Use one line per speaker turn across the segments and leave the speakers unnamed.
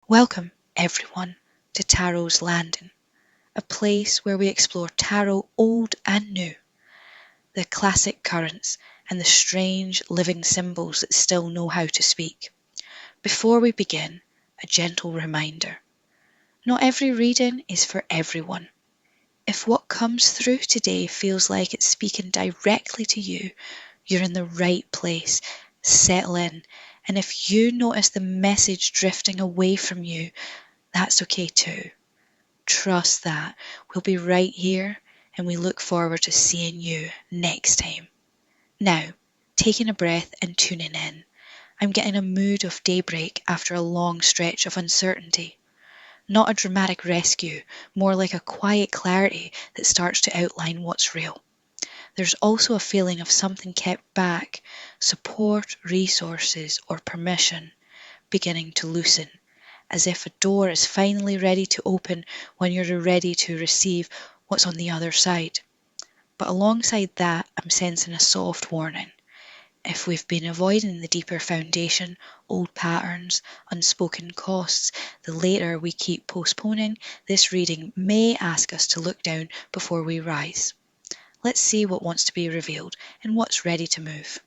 Welcome, everyone, to Tarot's Landing, a place where we explore tarot old and new, the classic currents and the strange living symbols that still know how to speak. Before we begin, a gentle reminder. Not every reading is for everyone. If what comes through today feels like it's speaking directly to you, you're in the right place. Settle in. And if you notice the message drifting away from you, that's okay too. Trust that we'll be right here, and we look forward to seeing you next time. Now, taking a breath and tuning in, I'm getting a mood of daybreak after a long stretch of uncertainty. Not a dramatic rescue, more like a quiet clarity that starts to outline what's real. There's also a feeling of something kept back, support, resources, or permission, beginning to loosen, as if a door is finally ready to open when you're ready to receive what's on the other side. But alongside that, I'm sensing a soft warning. If we've been avoiding the deeper foundation, old patterns, unspoken costs, the later we keep postponing, this reading may ask us to look down before we rise. Let's see what wants to be revealed and what's ready to move.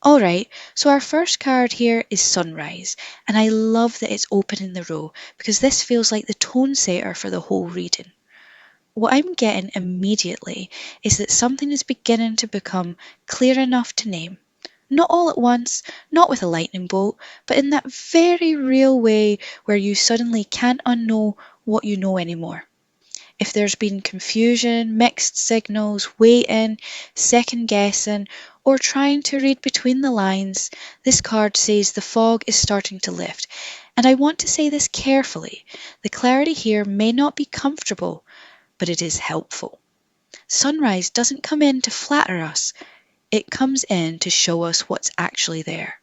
Alright, so our first card here is Sunrise, and I love that it's open in the row because this feels like the tone setter for the whole reading. What I'm getting immediately is that something is beginning to become clear enough to name. Not all at once, not with a lightning bolt, but in that very real way where you suddenly can't unknow what you know anymore. If there's been confusion, mixed signals, waiting, second guessing, or trying to read between the lines, this card says the fog is starting to lift. And I want to say this carefully. The clarity here may not be comfortable, but it is helpful. Sunrise doesn't come in to flatter us, it comes in to show us what's actually there.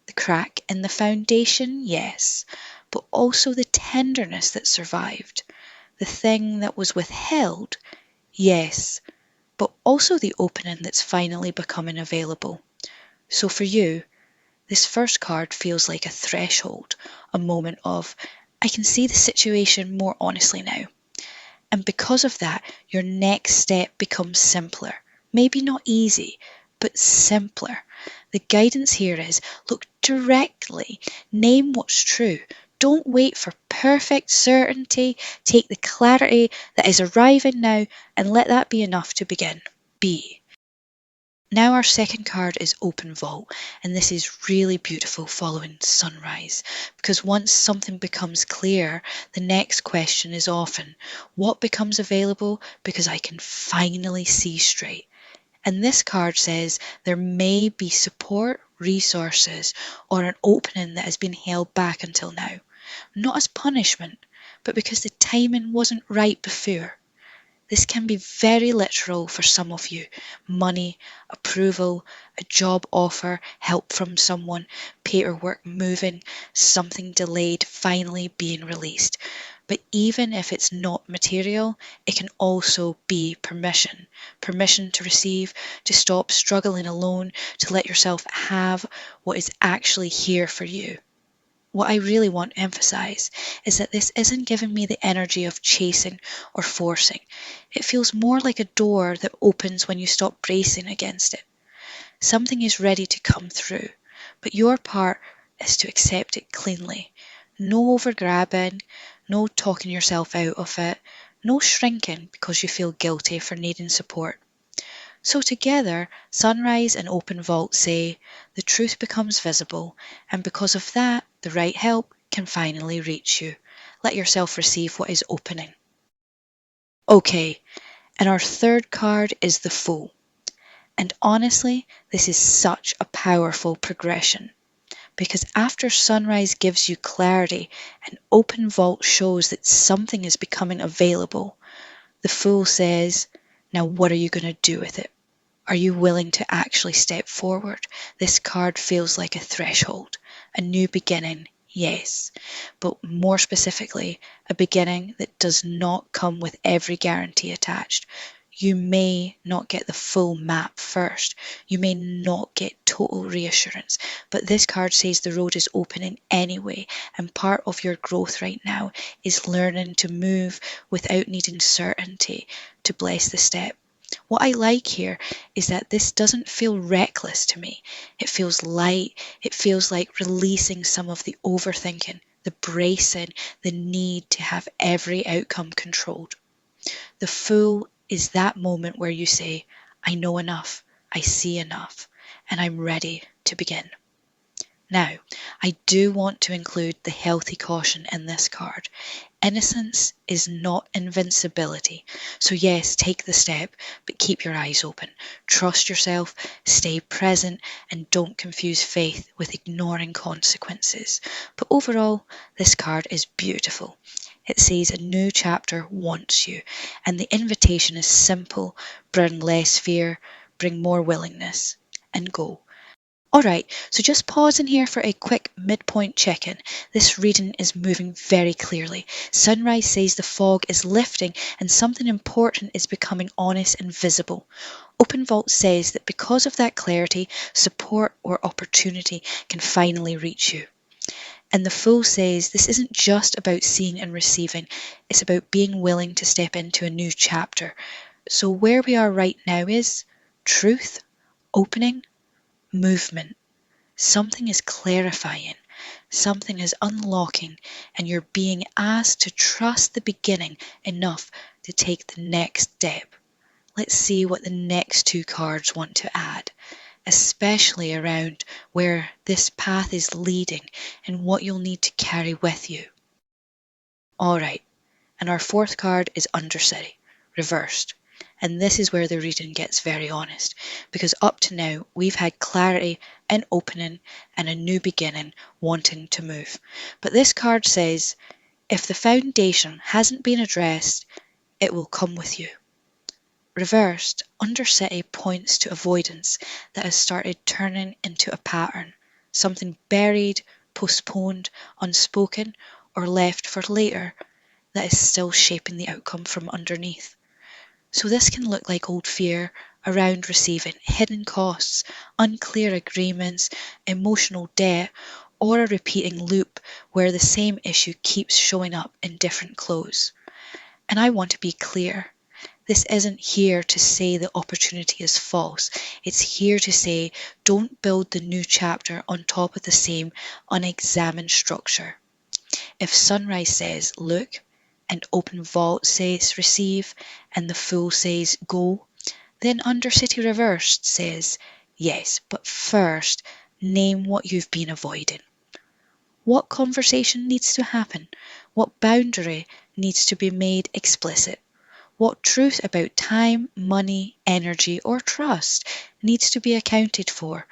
The crack in the foundation, yes, but also the tenderness that survived. The thing that was withheld, yes, but also the opening that's finally becoming available. So for you, this first card feels like a threshold, a moment of, I can see the situation more honestly now. And because of that, your next step becomes simpler. Maybe not easy, but simpler. The guidance here is look directly, name what's true. Don't wait for perfect certainty. Take the clarity that is arriving now and let that be enough to begin. Be. Now our second card is Open Vault, and this is really beautiful following Sunrise, because once something becomes clear, the next question is often, what becomes available because I can finally see straight? And this card says there may be support, resources, or an opening that has been held back until now. Not as punishment, but because the timing wasn't right before. This can be very literal for some of you. Money, approval, a job offer, help from someone, paperwork moving, something delayed finally being released. But even if it's not material, it can also be permission. Permission to receive, to stop struggling alone, to let yourself have what is actually here for you. What I really want to emphasize is that this isn't giving me the energy of chasing or forcing. It feels more like a door that opens when you stop bracing against it. Something is ready to come through, but your part is to accept it cleanly. No overgrabbing, no talking yourself out of it, no shrinking because you feel guilty for needing support. So together, Sunrise and Open Vault say, the truth becomes visible, and because of that, the right help can finally reach you. Let yourself receive what is opening. Okay, and our third card is the Fool. And honestly, this is such a powerful progression. Because after Sunrise gives you clarity and Open Vault shows that something is becoming available, the Fool says, now what are you going to do with it? Are you willing to actually step forward? This card feels like a threshold, a new beginning, yes, but more specifically, a beginning that does not come with every guarantee attached. You may not get the full map first. You may not get total reassurance, but this card says the road is opening anyway, and part of your growth right now is learning to move without needing certainty to bless the step. What I like here is that this doesn't feel reckless to me. It feels light. It feels like releasing some of the overthinking, the bracing, the need to have every outcome controlled. The Fool is that moment where you say, I know enough, I see enough, and I'm ready to begin. Now, I do want to include the healthy caution in this card. Innocence is not invincibility. So yes, take the step, but keep your eyes open. Trust yourself, stay present, and don't confuse faith with ignoring consequences. But overall, this card is beautiful. It says a new chapter wants you, and the invitation is simple: bring less fear, bring more willingness, and go. Alright, so just pausing here for a quick midpoint check-in. This reading is moving very clearly. Sunrise says the fog is lifting and something important is becoming honest and visible. Open Vault says that because of that clarity, support or opportunity can finally reach you. And the Fool says this isn't just about seeing and receiving, it's about being willing to step into a new chapter. So where we are right now is truth, opening, movement. Something is clarifying, something is unlocking, and you're being asked to trust the beginning enough to take the next step. Let's see what the next two cards want to add, especially around where this path is leading and what you'll need to carry with you. Alright, and our fourth card is Undercity, reversed. And this is where the reading gets very honest, because up to now we've had clarity, an opening, and a new beginning wanting to move. But this card says, if the foundation hasn't been addressed, it will come with you. Reversed, Undercity points to avoidance that has started turning into a pattern, something buried, postponed, unspoken, or left for later that is still shaping the outcome from underneath. So this can look like old fear around receiving, hidden costs, unclear agreements, emotional debt, or a repeating loop where the same issue keeps showing up in different clothes. And I want to be clear. This isn't here to say the opportunity is false. It's here to say don't build the new chapter on top of the same unexamined structure. If Sunrise says look, and Open Vault says receive, and the Fool says go, then Undercity Reversed says yes, but first name what you've been avoiding. What conversation needs to happen? What boundary needs to be made explicit? What truth about time, money, energy, or trust needs to be accounted for?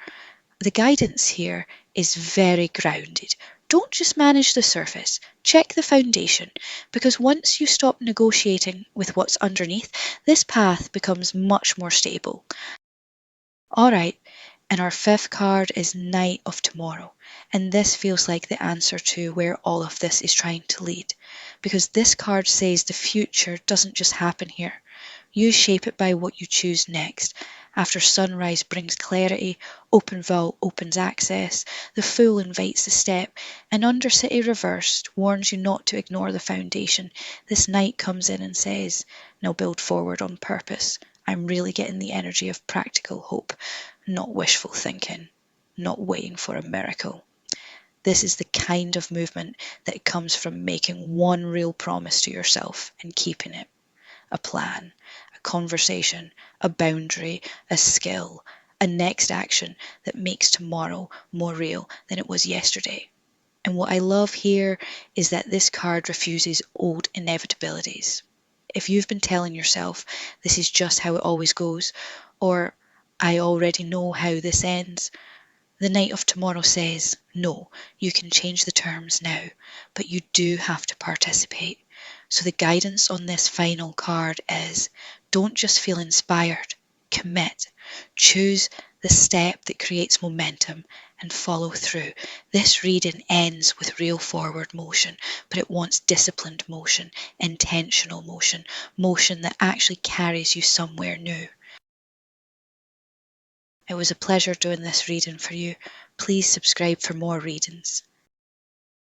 The guidance here is very grounded. Don't just manage the surface, check the foundation, because once you stop negotiating with what's underneath, this path becomes much more stable. Alright, and our fifth card is Knight of Tomorrow, and this feels like the answer to where all of this is trying to lead, because this card says the future doesn't just happen here. You shape it by what you choose next. After Sunrise brings clarity, Open Vault opens access, the Fool invites the step, and Undercity Reversed warns you not to ignore the foundation. This Knight comes in and says, now build forward on purpose. I'm really getting the energy of practical hope, not wishful thinking, not waiting for a miracle. This is the kind of movement that comes from making one real promise to yourself and keeping it. A plan, a conversation, a boundary, a skill, a next action that makes tomorrow more real than it was yesterday. And what I love here is that this card refuses old inevitabilities. If you've been telling yourself this is just how it always goes, or I already know how this ends, the Knight of Tomorrow says, no, you can change the terms now, but you do have to participate. So the guidance on this final card is, don't just feel inspired, commit. Choose the step that creates momentum and follow through. This reading ends with real forward motion, but it wants disciplined motion, intentional motion, motion that actually carries you somewhere new. It was a pleasure doing this reading for you. Please subscribe for more readings.